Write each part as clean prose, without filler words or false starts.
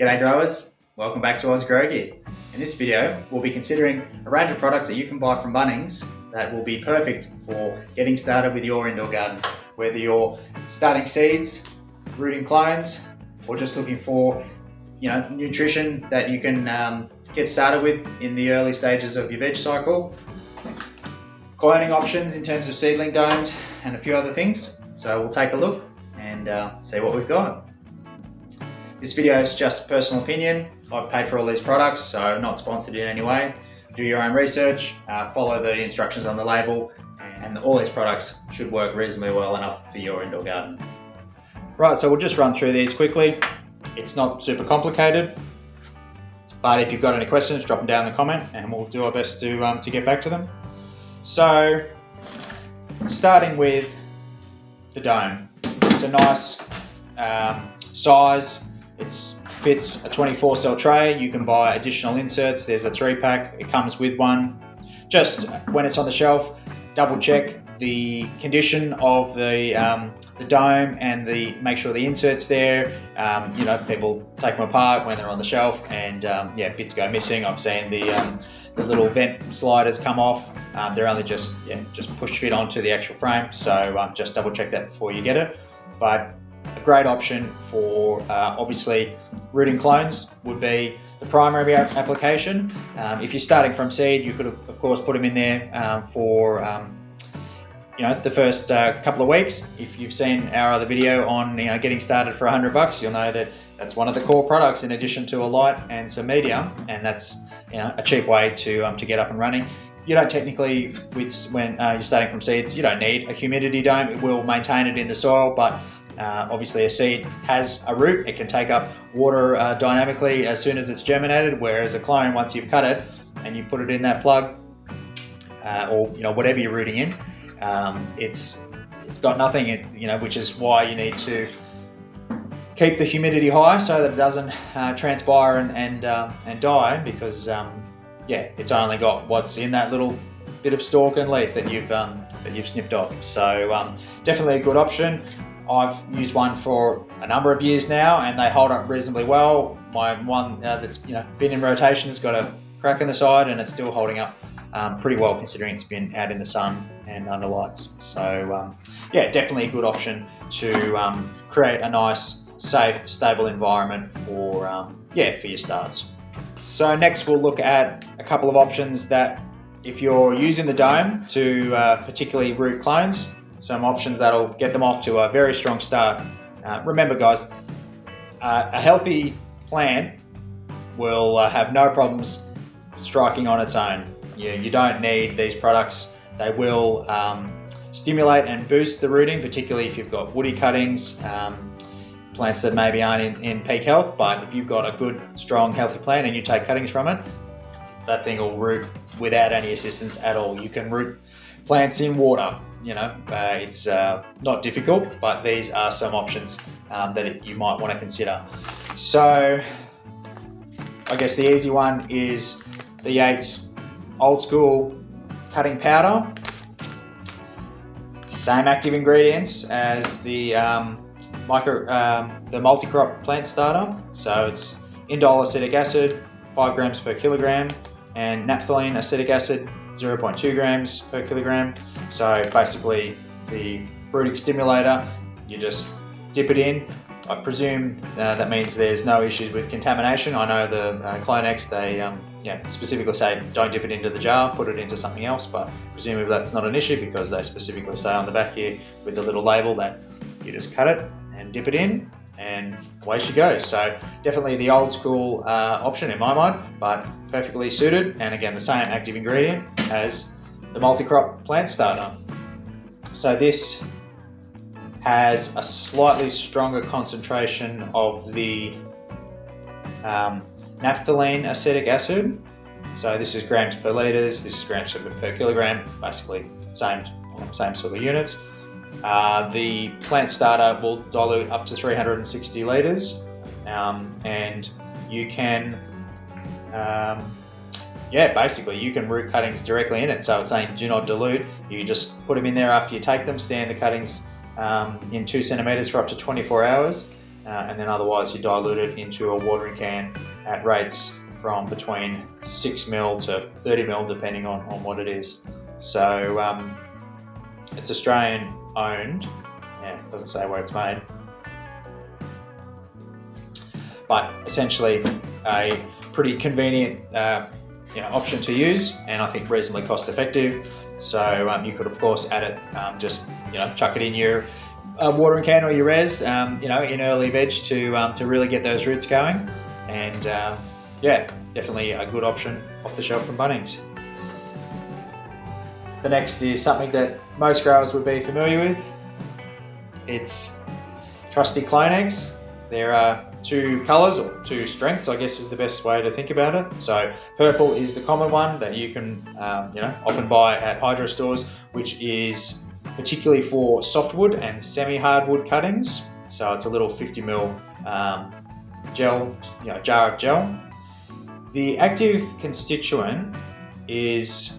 G'day growers, welcome back to Oz Grow Gear. In this video, we'll be considering a range of products that you can buy from Bunnings that will be perfect for getting started with your indoor garden. Whether you're starting seeds, rooting clones, or just looking for nutrition that you can get started with in the early stages of your veg cycle. Cloning options in terms of seedling domes and a few other things. So we'll take a look and see what we've got. This video is just personal opinion. I've paid for all these products, so not sponsored in any way. Do your own research, follow the instructions on the label, and all these products should work reasonably well enough for your indoor garden. Right, so we'll just run through these quickly. It's not super complicated, but if you've got any questions, drop them down in the comment and we'll do our best to get back to them. So, starting with the dome. It's a nice size. It fits a 24 cell tray. You can buy additional inserts. There's a 3-pack. It comes with one. Just when it's on the shelf, double check the condition of the dome and make sure the insert's there. People take them apart when they're on the shelf and bits go missing. I've seen the little vent sliders come off. They're only just push fit onto the actual frame. So just double check that before you get it. But a great option for obviously rooting clones would be the primary application. If you're starting from seed, you could of course put them in there for the first couple of weeks. If you've seen our other video on getting started for $100, you'll know that that's one of the core products in addition to a light and some media, and that's a cheap way to get up and running. You don't technically, when you're starting from seeds, you don't need a humidity dome. It will maintain it in the soil, but obviously a seed has a root. It can take up water dynamically as soon as it's germinated, whereas a clone, once you've cut it and you put it in that plug or whatever you're rooting in, it's got nothing, which is why you need to keep the humidity high so that it doesn't transpire and die, because it's only got what's in that little bit of stalk and leaf that you've snipped off. So definitely a good option. I've used one for a number of years now and they hold up reasonably well. My one that's been in rotation has got a crack in the side and it's still holding up pretty well, considering it's been out in the sun and under lights. So definitely a good option to create a nice, safe, stable environment for your starts. So next we'll look at a couple of options that, if you're using the dome to particularly root clones, some options that'll get them off to a very strong start. Remember guys, a healthy plant will have no problems striking on its own. You don't need these products. They will stimulate and boost the rooting, particularly if you've got woody cuttings, plants that maybe aren't in peak health. But if you've got a good, strong, healthy plant and you take cuttings from it, that thing will root without any assistance at all. You can root plants in water. It's not difficult, but these are some options that you might want to consider. So I guess the easy one is the Yates old school cutting powder. Same active ingredients as the multi-crop plant starter. So it's indole acetic acid, 5 grams per kilogram, and naphthalene acetic acid, 0.2 grams per kilogram. So basically the rooting stimulator, you just dip it in. I presume that means there's no issues with contamination. I know the Clonex, they specifically say don't dip it into the jar, put it into something else, but presumably that's not an issue because they specifically say on the back here with the little label that you just cut it and dip it in and away she goes. So definitely the old school option in my mind, but perfectly suited, and again the same active ingredient as the multi-crop plant starter. So this has a slightly stronger concentration of the naphthalene acetic acid. So this is grams per litres, this is grams per kilogram, basically same sort of units. The plant starter will dilute up to 360 litres, and you can basically you can root cuttings directly in it. So it's saying do not dilute. You just put them in there after you take them, stand the cuttings in 2 centimetres for up to 24 hours, and then otherwise you dilute it into a watering can at rates from between 6 ml to 30 ml depending on what it is. So it's Australian owned, yeah, it doesn't say where it's made, but essentially a pretty convenient option to use, and I think reasonably cost effective. So you could of course add it, just chuck it in your watering can or your res, in early veg to really get those roots going, and yeah, definitely a good option off the shelf from Bunnings. The next is something that most growers would be familiar with. It's trusty clone eggs. There are two colours, or two strengths, I guess is the best way to think about it. So purple is the common one that you can often buy at hydro stores, which is particularly for softwood and semi-hardwood cuttings. So it's a little 50 ml gel, jar of gel. The active constituent is,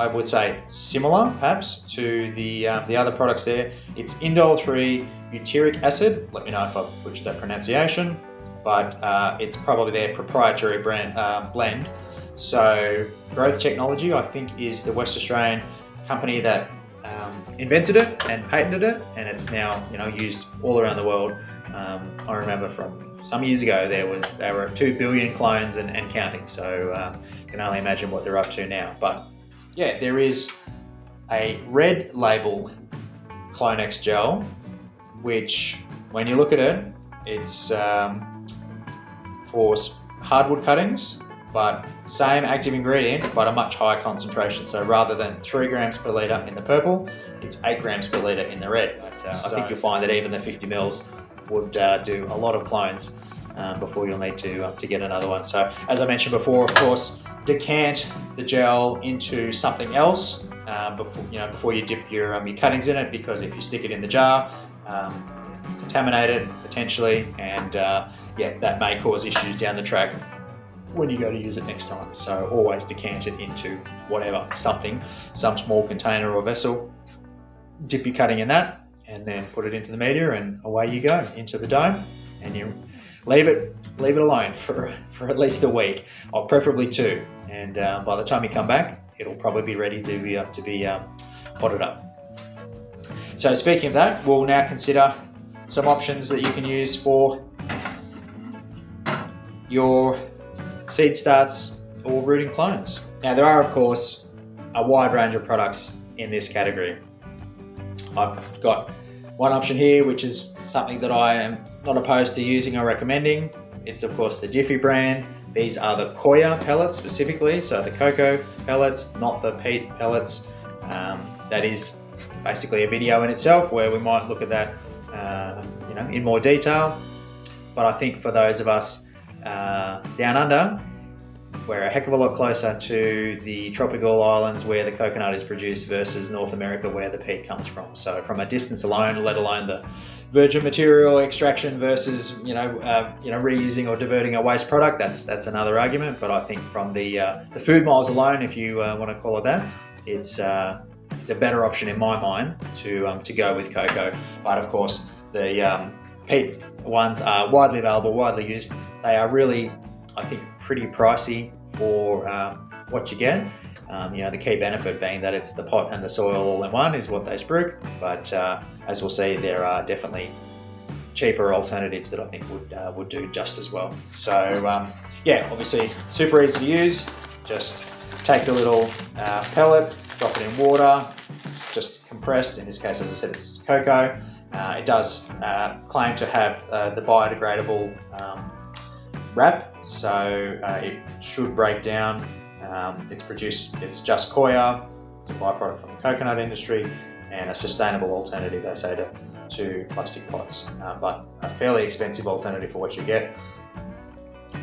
I would say, similar perhaps to the other products there. It's indole-3 butyric acid. Let me know if I butchered that pronunciation, but it's probably their proprietary blend. So Growth Technology, I think, is the West Australian company that invented it and patented it, and it's now used all around the world. I remember from some years ago there were 2 billion clones and counting. So you can only imagine what they're up to now. But yeah, there is a red label Clonex gel, which when you look at it, it's for hardwood cuttings, but same active ingredient, but a much higher concentration. So rather than 3 grams per litre in the purple, it's 8 grams per litre in the red. But, I think you'll find that even the 50 mils would do a lot of clones before you'll need to get another one. So as I mentioned before, of course, decant the gel into something else before you dip your cuttings in it, because if you stick it in the jar, contaminate it potentially, and that may cause issues down the track when you go to use it next time. So always decant it into some small container or vessel, dip your cutting in that, and then put it into the media, and away you go into the dome, and you leave it alone for at least a week, or preferably 2, and by the time you come back, it'll probably be ready to be potted up. So speaking of that, we'll now consider some options that you can use for your seed starts or rooting clones. Now there are of course a wide range of products in this category. I've got one option here, which is something that I am not opposed to using or recommending. It's of course the Jiffy brand. These are the Koya pellets specifically, so the cocoa pellets, not the peat pellets. That is basically a video in itself where we might look at that in more detail. But I think for those of us down under, we're a heck of a lot closer to the tropical islands where the coconut is produced versus North America where the peat comes from. So from a distance alone, let alone the virgin material extraction versus reusing or diverting a waste product, that's another argument. But I think from the food miles alone, if you want to call it that, it's a better option in my mind to go with cocoa. But of course the peat ones are widely available, widely used. They are really, I think, pretty pricey for what you get. The key benefit being that it's the pot and the soil all in one is what they spruik. But as we'll see, there are definitely cheaper alternatives that I think would do just as well. So obviously super easy to use. Just take the little pellet, drop it in water. It's just compressed. In this case, as I said, it's cocoa. It does claim to have the biodegradable wrap, so it should break down. It's just Koya. It's a byproduct from the coconut industry and a sustainable alternative, they say, to plastic pots, but a fairly expensive alternative for what you get.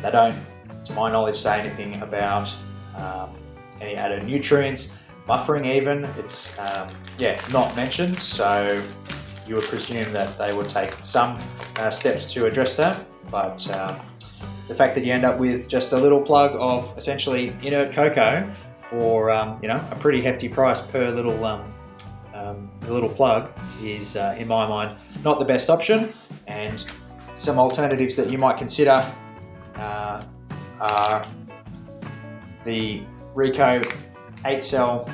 They don't, to my knowledge, say anything about any added nutrients, buffering even. It's not mentioned, so you would presume that they would take some steps to address that, but the fact that you end up with just a little plug of essentially inert cocoa for a pretty hefty price per little plug is, in my mind, not the best option. And some alternatives that you might consider are the Rico 8-cell.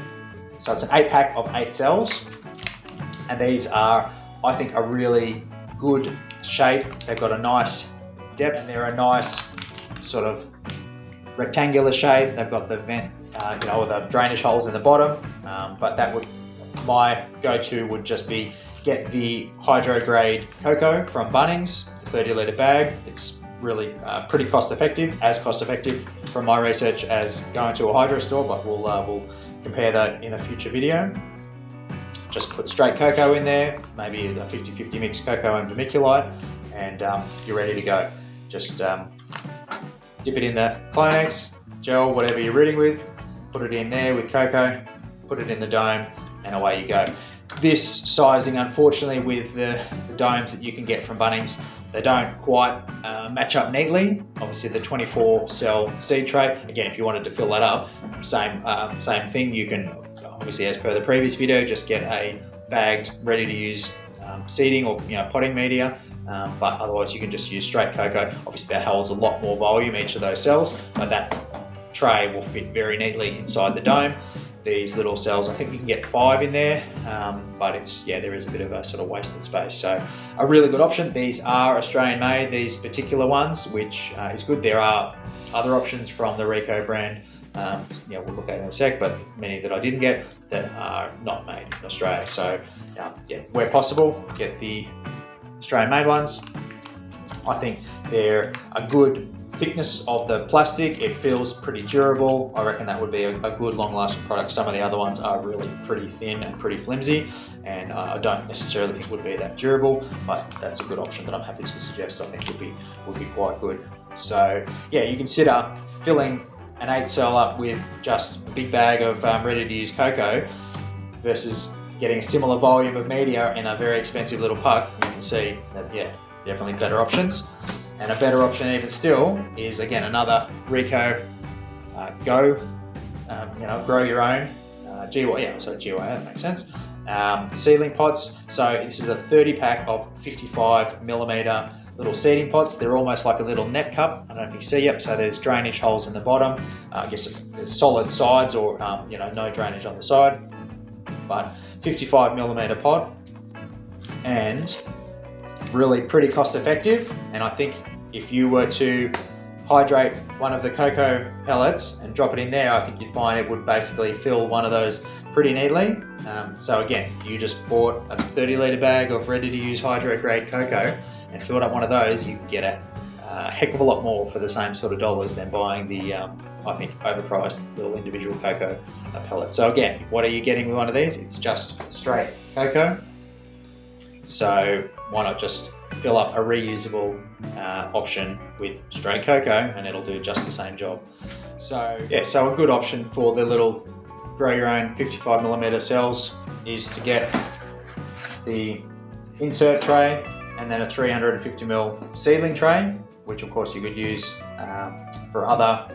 So it's an 8-pack of 8 cells, and these are, I think, a really good shape. They've got a nice depth, and they're a nice sort of rectangular shape. They've got the vent, or the drainage holes in the bottom, but that would, my go-to would just be get the hydro grade cocoa from Bunnings, the 30 litre bag. It's really pretty cost effective, as cost effective from my research as going to a hydro store, but we'll compare that in a future video. Just put straight cocoa in there, maybe a 50-50 mix cocoa and vermiculite, and you're ready to go. Just dip it in the Clonex, gel, whatever you're reading with, put it in there with cocoa, put it in the dome, and away you go. This sizing, unfortunately, with the domes that you can get from Bunnings, they don't quite match up neatly. Obviously the 24 cell seed tray, again, if you wanted to fill that up, same thing. You can, obviously, as per the previous video, just get a bagged, ready to use seeding or potting media, but otherwise you can just use straight cocoa. Obviously that holds a lot more volume, each of those cells, but that tray will fit very neatly inside the dome. These little cells, I think you can get 5 in there, but there is a bit of a sort of wasted space. So a really good option. These are Australian made, these particular ones, which is good. There are other options from the Rico brand, we'll look at in a sec, but many that I didn't get that are not made in Australia. So where possible, get the Australian made ones. I think they're a good thickness of the plastic. It feels pretty durable. I reckon that would be a good long-lasting product. Some of the other ones are really pretty thin and pretty flimsy, and I don't necessarily think would be that durable, but that's a good option that I'm happy to suggest. I think would be quite good. So you consider filling an 8-cell up with just a big bag of ready-to-use cocoa versus getting a similar volume of media in a very expensive little puck. You can see that, definitely better options. And a better option even still is, again, another Rico Go, grow your own, GY, that makes sense. Seedling pots. So this is a 30-pack of 55mm little seeding pots. They're almost like a little net cup. I don't know if you see it. So there's drainage holes in the bottom. I guess there's solid sides, or no drainage on the side. But 55mm pot, and really pretty cost effective. And I think if you were to hydrate one of the cocoa pellets and drop it in there, I think you'd find it would basically fill one of those pretty neatly. So again, if you just bought a 30 litre bag of ready to use hydro grade cocoa and filled up one of those, you can get a heck of a lot more for the same sort of dollars than buying the I think overpriced little individual cocoa pellets. So again, what are you getting with one of these? It's just straight cocoa. So why not just fill up a reusable option with straight cocoa, and it'll do just the same job. So so a good option for the little grow your own 55mm cells is to get the insert tray and then a 350ml seedling tray, which of course you could use for other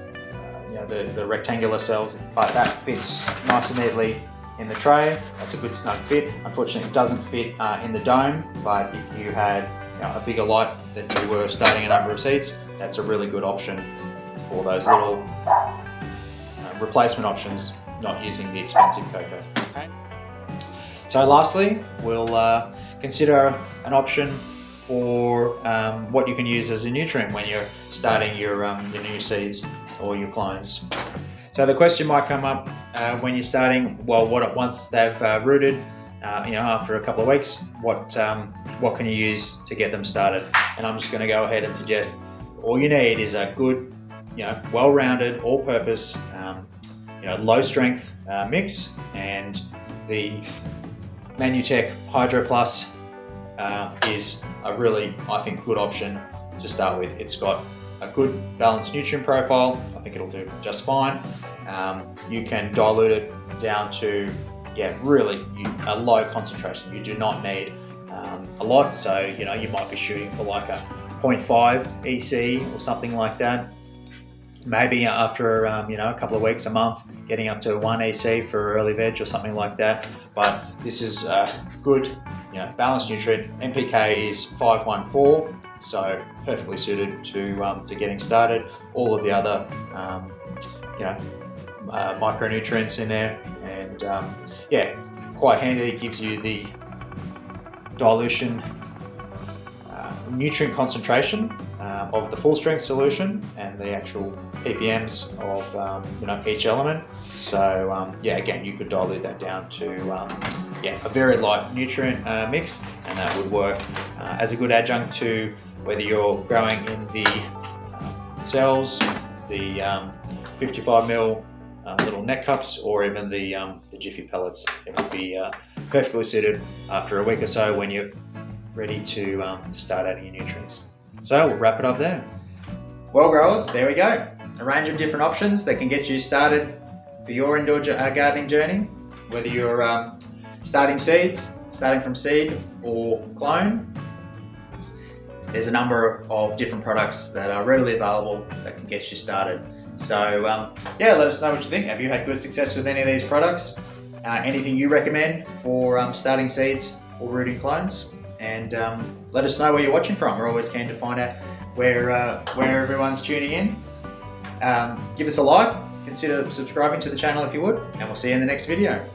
the rectangular cells, but that fits nice and neatly in the tray. That's a good snug fit. Unfortunately, it doesn't fit in the dome, but if you had a bigger lot that you were starting a number of seeds, that's a really good option for those little replacement options, not using the expensive cocoa. Okay. So lastly, we'll consider an option for what you can use as a nutrient when you're starting your new seeds or your clones. So the question might come up when you're starting, once they've rooted, after a couple of weeks, what can you use to get them started? And I'm just going to go ahead and suggest all you need is a good, well-rounded, all-purpose, low-strength mix, and the Manutech Hydro Plus is a really, I think, good option to start with. It's got a good balanced nutrient profile. I think it'll do just fine. You can dilute it down to really a low concentration. You do not need a lot, so you might be shooting for like a 0.5 EC or something like that. Maybe after a couple of weeks, a month, getting up to 1 EC for early veg or something like that. But this is good, balanced nutrient. NPK is 514. so perfectly suited to getting started. All of the other micronutrients in there, and yeah, quite handy. It gives you the dilution nutrient concentration of the full strength solution and the actual ppms of each element. So yeah, again, you could dilute that down to a very light nutrient mix, and that would work as a good adjunct to whether you're growing in the cells, the 55 ml little net cups, or even the Jiffy pellets. It would be perfectly suited after a week or so when you're ready to start adding your nutrients. So we'll wrap it up there. Well, growers, there we go. A range of different options that can get you started for your indoor gardening journey, whether you're starting from seed or clone. There's a number of different products that are readily available that can get you started. So yeah, let us know what you think. Have you had good success with any of these products? Anything you recommend for starting seeds or rooting clones? And let us know where you're watching from. We're always keen to find out where everyone's tuning in. Give us a like, consider subscribing to the channel if you would, and we'll see you in the next video.